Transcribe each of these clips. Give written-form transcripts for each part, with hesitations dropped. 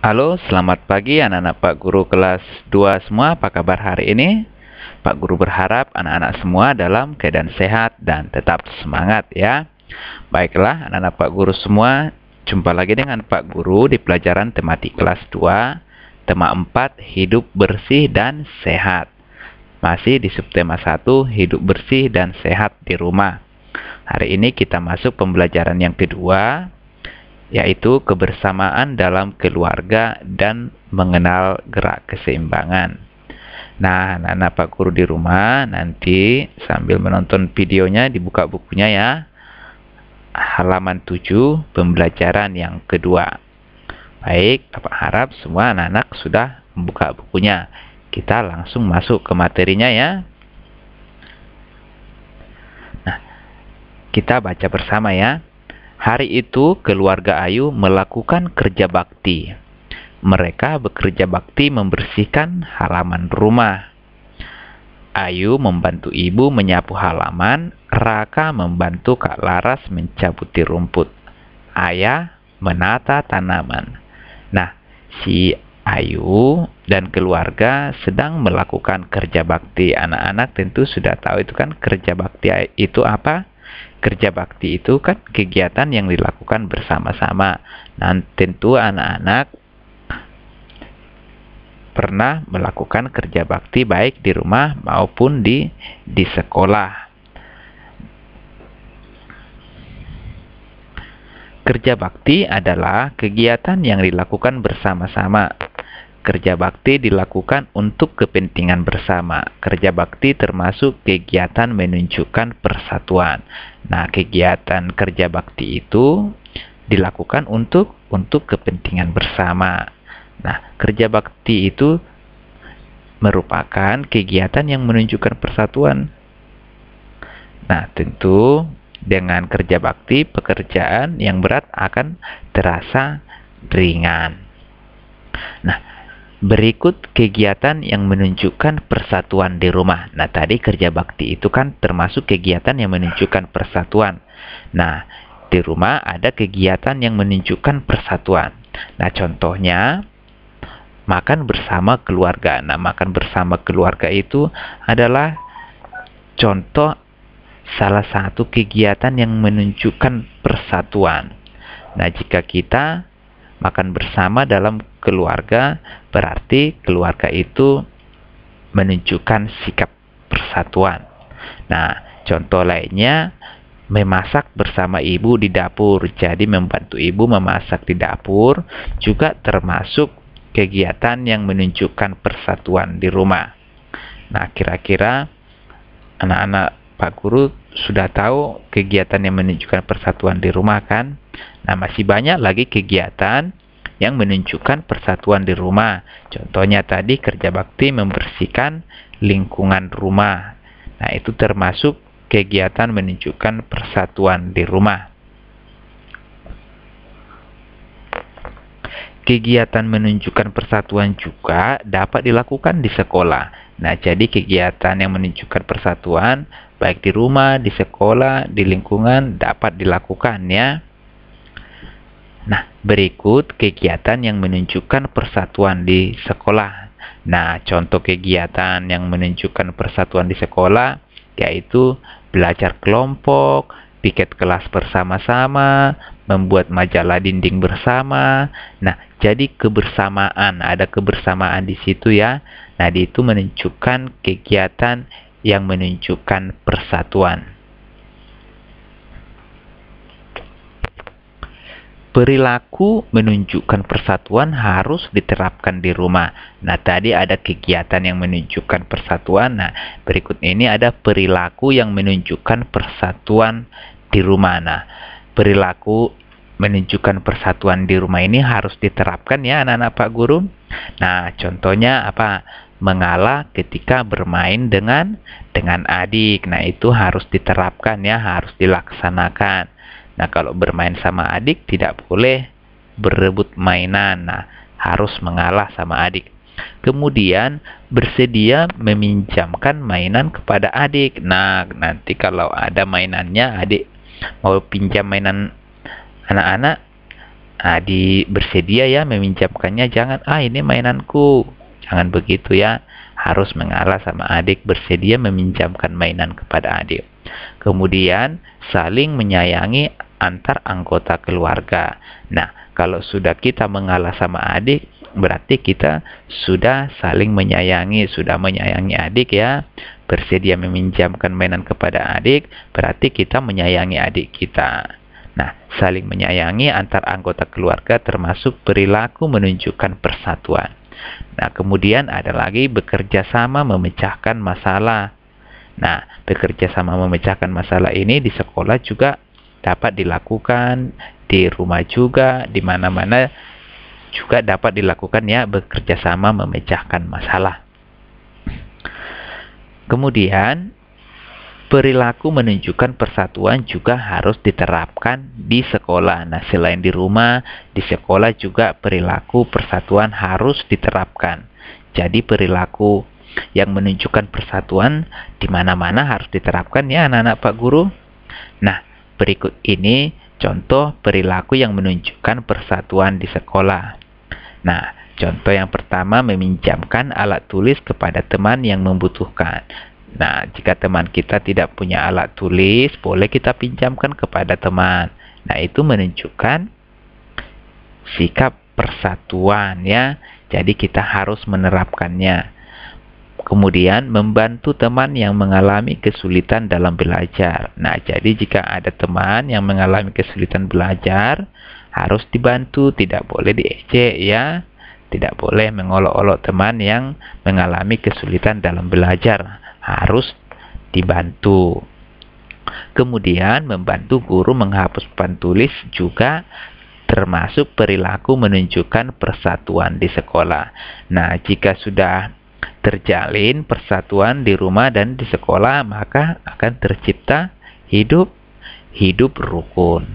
Halo, selamat pagi anak-anak Pak Guru kelas 2 semua. Apa kabar hari ini? Pak Guru berharap anak-anak semua dalam keadaan sehat dan tetap semangat ya. Baiklah anak-anak Pak Guru semua, jumpa lagi dengan Pak Guru di pelajaran tematik kelas 2, tema 4, hidup bersih dan sehat. Masih di subtema 1, hidup bersih dan sehat di rumah. Hari ini kita masuk pembelajaran yang kedua, yaitu kebersamaan dalam keluarga dan mengenal gerak keseimbangan. Nah, anak-anak Pak Guru di rumah nanti sambil menonton videonya dibuka bukunya ya. Halaman 7, pembelajaran yang kedua. Baik, Bapak harap semua anak-anak sudah membuka bukunya. Kita langsung masuk ke materinya ya. Nah, kita baca bersama ya. Hari itu keluarga Ayu melakukan kerja bakti. Mereka bekerja bakti membersihkan halaman rumah. Ayu membantu ibu menyapu halaman, Raka membantu Kak Laras mencabuti rumput. Ayah menata tanaman. Nah, si Ayu dan keluarga sedang melakukan kerja bakti. Anak-anak tentu sudah tahu itu kan kerja bakti itu apa? Kerja bakti itu kan kegiatan yang dilakukan bersama-sama. Nah, tentu anak-anak pernah melakukan kerja bakti baik di rumah maupun di sekolah. Kerja bakti adalah kegiatan yang dilakukan bersama-sama. Kerja bakti dilakukan untuk kepentingan bersama. Kerja bakti termasuk kegiatan menunjukkan persatuan. Nah, kegiatan kerja bakti itu dilakukan untuk kepentingan bersama. Nah, kerja bakti itu merupakan kegiatan yang menunjukkan persatuan. Nah, tentu dengan kerja bakti, pekerjaan yang berat akan terasa ringan. Nah, berikut kegiatan yang menunjukkan persatuan di rumah. Nah, tadi kerja bakti itu kan termasuk kegiatan yang menunjukkan persatuan. Nah, di rumah ada kegiatan yang menunjukkan persatuan. Nah, contohnya makan bersama keluarga. Nah, makan bersama keluarga itu adalah contoh salah satu kegiatan yang menunjukkan persatuan. Nah, jika kita makan bersama dalam keluarga, berarti keluarga itu menunjukkan sikap persatuan. Nah, contoh lainnya, memasak bersama ibu di dapur. Jadi membantu ibu memasak di dapur juga termasuk kegiatan yang menunjukkan persatuan di rumah. Nah, kira-kira anak-anak Pak Guru sudah tahu kegiatan yang menunjukkan persatuan di rumah kan? Nah, masih banyak lagi kegiatan yang menunjukkan persatuan di rumah. Contohnya tadi kerja bakti membersihkan lingkungan rumah. Nah, itu termasuk kegiatan menunjukkan persatuan di rumah. Kegiatan menunjukkan persatuan juga dapat dilakukan di sekolah. Nah, jadi kegiatan yang menunjukkan persatuan baik di rumah, di sekolah, di lingkungan dapat dilakukan ya. Nah, berikut kegiatan yang menunjukkan persatuan di sekolah. Nah, contoh kegiatan yang menunjukkan persatuan di sekolah yaitu belajar kelompok, piket kelas bersama-sama, membuat majalah dinding bersama. Nah, jadi kebersamaan, ada kebersamaan di situ ya. Nah, itu menunjukkan kegiatan yang menunjukkan persatuan. Perilaku menunjukkan persatuan harus diterapkan di rumah. Nah, tadi ada kegiatan yang menunjukkan persatuan. Nah, berikut ini ada perilaku yang menunjukkan persatuan di rumah. Nah, perilaku menunjukkan persatuan di rumah ini harus diterapkan ya anak-anak Pak Guru. Nah, contohnya apa? Mengalah ketika bermain dengan adik. Nah, itu harus diterapkan ya, harus dilaksanakan. Nah, kalau bermain sama adik tidak boleh berebut mainan. Nah, harus mengalah sama adik. Kemudian bersedia meminjamkan mainan kepada adik. Nah, nanti kalau ada mainannya adik mau pinjam mainan anak-anak, bersedia ya meminjamkannya, jangan ini mainanku, jangan begitu ya. Harus mengalah sama adik, bersedia meminjamkan mainan kepada adik. Kemudian saling menyayangi antar anggota keluarga. Nah, kalau sudah kita mengalah sama adik, berarti kita sudah saling menyayangi, sudah menyayangi adik ya. Bersedia meminjamkan mainan kepada adik, berarti kita menyayangi adik kita. Nah, saling menyayangi antar anggota keluarga termasuk perilaku menunjukkan persatuan. Nah, kemudian ada lagi bekerja sama memecahkan masalah. Nah, bekerja sama memecahkan masalah ini di sekolah juga dapat dilakukan, di rumah juga, di mana-mana juga dapat dilakukan ya, bekerja sama memecahkan masalah. Kemudian, perilaku menunjukkan persatuan juga harus diterapkan di sekolah. Nah, selain di rumah, di sekolah juga perilaku persatuan harus diterapkan. Jadi perilaku yang menunjukkan persatuan di mana-mana harus diterapkan ya anak-anak Pak Guru. Nah, berikut ini contoh perilaku yang menunjukkan persatuan di sekolah. Nah, contoh yang pertama, meminjamkan alat tulis kepada teman yang membutuhkan. Nah, jika teman kita tidak punya alat tulis, boleh kita pinjamkan kepada teman. Nah, itu menunjukkan sikap persatuan ya. Jadi kita harus menerapkannya. Kemudian membantu teman yang mengalami kesulitan dalam belajar. Nah, jadi jika ada teman yang mengalami kesulitan belajar, harus dibantu, tidak boleh diejek ya. Tidak boleh mengolok-olok teman yang mengalami kesulitan dalam belajar. Harus dibantu. Kemudian membantu guru menghapus papan tulis juga termasuk perilaku menunjukkan persatuan di sekolah. Nah, jika sudah terjalin persatuan di rumah dan di sekolah, maka akan tercipta hidup rukun.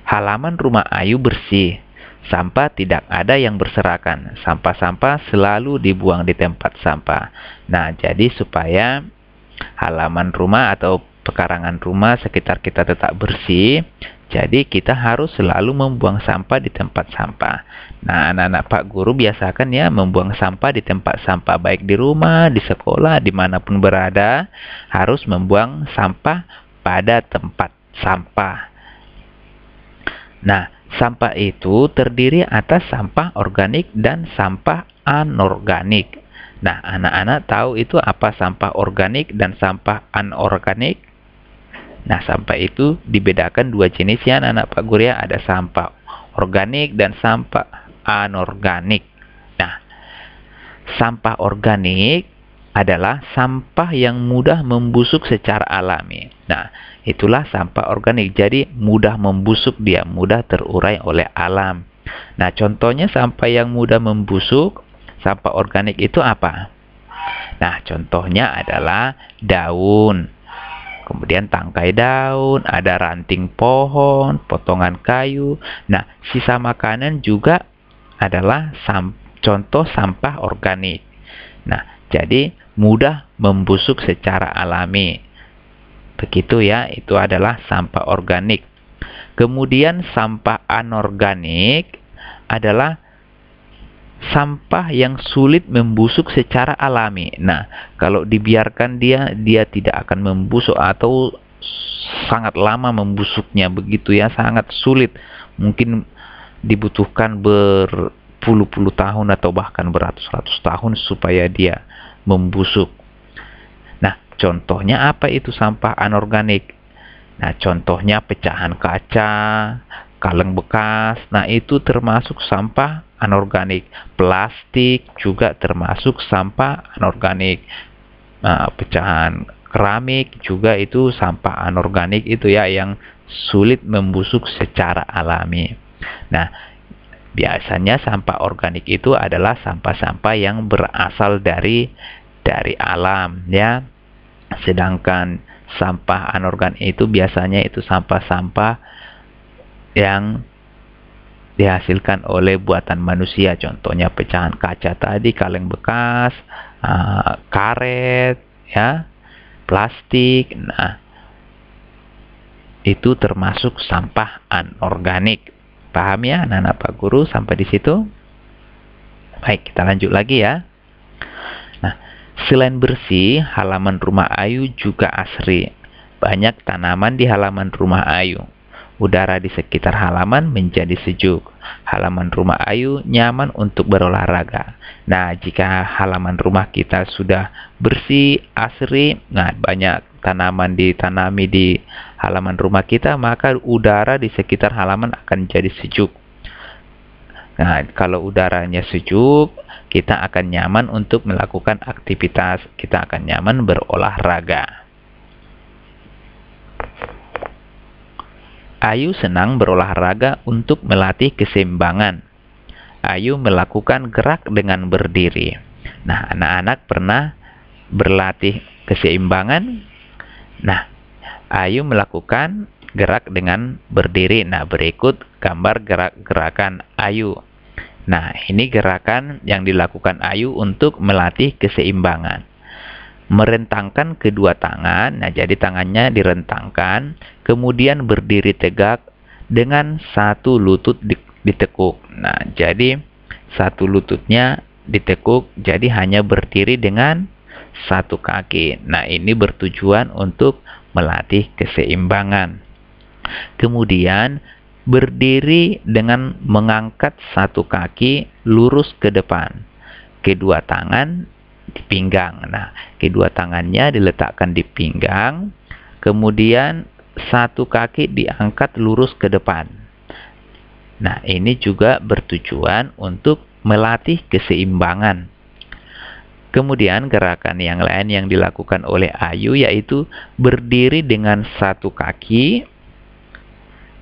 Halaman rumah Ayu bersih. Sampah tidak ada yang berserakan. Sampah-sampah selalu dibuang di tempat sampah. Nah, jadi supaya halaman rumah atau pekarangan rumah sekitar kita tetap bersih, jadi kita harus selalu membuang sampah di tempat sampah. Nah, anak-anak Pak Guru biasakan ya membuang sampah di tempat sampah, baik di rumah, di sekolah, dimanapun berada, harus membuang sampah pada tempat sampah. Nah, sampah itu terdiri atas sampah organik dan sampah anorganik. Nah, anak-anak tahu itu apa sampah organik dan sampah anorganik? Nah, sampah itu dibedakan dua jenis ya anak-anak Pak Guru ya. Ada sampah organik dan sampah anorganik. Nah, sampah organik adalah sampah yang mudah membusuk secara alami. Nah, itulah sampah organik. Jadi mudah membusuk dia, mudah terurai oleh alam. Nah, contohnya sampah yang mudah membusuk, sampah organik itu apa? Nah, contohnya adalah daun. Kemudian tangkai daun, ada ranting pohon, potongan kayu. Nah, sisa makanan juga adalah contoh sampah organik. Nah, jadi mudah membusuk secara alami. Begitu ya, itu adalah sampah organik. Kemudian sampah anorganik adalah sampah yang sulit membusuk secara alami. Nah, kalau dibiarkan dia tidak akan membusuk atau sangat lama membusuknya, begitu ya, sangat sulit. Mungkin dibutuhkan berpuluh-puluh tahun atau bahkan beratus-ratus tahun supaya dia membusuk. Nah, contohnya apa itu sampah anorganik? Nah, contohnya pecahan kaca, kaleng bekas. Nah, itu termasuk sampah anorganik. Plastik juga termasuk sampah anorganik. Nah, pecahan keramik juga itu sampah anorganik itu ya, yang sulit membusuk secara alami. Nah, biasanya sampah organik itu adalah sampah-sampah yang berasal dari alam ya. Sedangkan sampah anorganik itu biasanya itu sampah-sampah yang dihasilkan oleh buatan manusia. Contohnya pecahan kaca tadi, kaleng bekas, karet ya, plastik. Nah, itu termasuk sampah anorganik. Paham ya anak-anak Pak Guru sampai di situ? Baik, kita lanjut lagi ya. Nah, selain bersih, halaman rumah Ayu juga asri. Banyak tanaman di halaman rumah Ayu. Udara di sekitar halaman menjadi sejuk. Halaman rumah Ayu nyaman untuk berolahraga. Nah, jika halaman rumah kita sudah bersih, asri, nah banyak tanaman ditanami di halaman rumah kita, maka udara di sekitar halaman akan jadi sejuk. Nah, kalau udaranya sejuk, kita akan nyaman untuk melakukan aktivitas, kita akan nyaman berolahraga. Ayu senang berolahraga untuk melatih keseimbangan. Ayu melakukan gerak dengan berdiri. Nah, anak-anak pernah berlatih keseimbangan? Nah, Ayu melakukan gerak dengan berdiri. Nah, berikut gambar gerakan Ayu. Nah, ini gerakan yang dilakukan Ayu untuk melatih keseimbangan. Merentangkan kedua tangan, nah jadi tangannya direntangkan, kemudian berdiri tegak dengan satu lutut ditekuk. Nah, jadi satu lututnya ditekuk, jadi hanya berdiri dengan satu kaki. Nah, ini bertujuan untuk melatih keseimbangan. Kemudian berdiri dengan mengangkat satu kaki lurus ke depan. Kedua tangan di pinggang. Nah, kedua tangannya diletakkan di pinggang. Kemudian satu kaki diangkat lurus ke depan. Nah, ini juga bertujuan untuk melatih keseimbangan. Kemudian gerakan yang lain yang dilakukan oleh Ayu yaitu berdiri dengan satu kaki,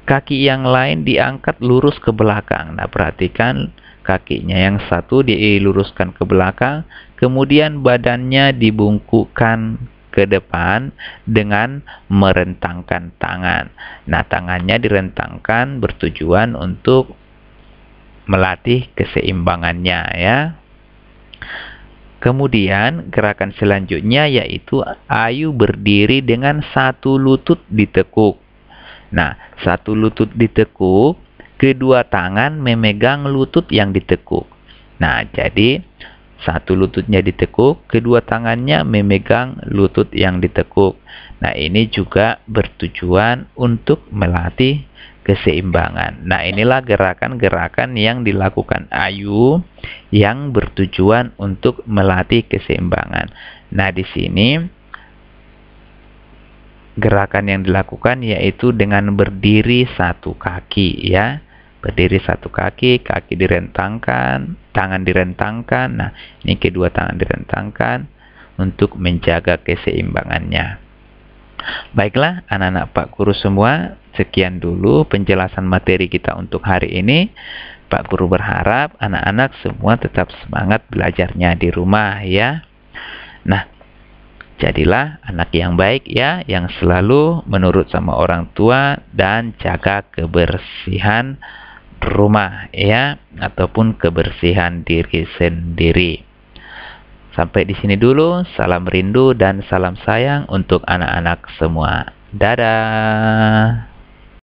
kaki yang lain diangkat lurus ke belakang. Nah, perhatikan kakinya yang satu diluruskan ke belakang, kemudian badannya dibungkukkan ke depan dengan merentangkan tangan. Nah, tangannya direntangkan bertujuan untuk melatih keseimbangannya ya. Kemudian gerakan selanjutnya yaitu Ayu berdiri dengan satu lutut ditekuk. Nah, satu lutut ditekuk, kedua tangan memegang lutut yang ditekuk. Nah, jadi satu lututnya ditekuk, kedua tangannya memegang lutut yang ditekuk. Nah, ini juga bertujuan untuk melatih keseimbangan. Nah, inilah gerakan-gerakan yang dilakukan Ayu yang bertujuan untuk melatih keseimbangan. Nah, di sini gerakan yang dilakukan yaitu dengan berdiri satu kaki ya. Berdiri satu kaki, kaki direntangkan, tangan direntangkan. Nah, ini kedua tangan direntangkan untuk menjaga keseimbangannya. Baiklah anak-anak Pak Guru semua, sekian dulu penjelasan materi kita untuk hari ini. Pak Guru berharap anak-anak semua tetap semangat belajarnya di rumah ya. Nah, jadilah anak yang baik ya, yang selalu menurut sama orang tua dan jaga kebersihan rumah ya, ataupun kebersihan diri sendiri. Sampai di sini dulu, salam rindu dan salam sayang untuk anak-anak semua. Dadah.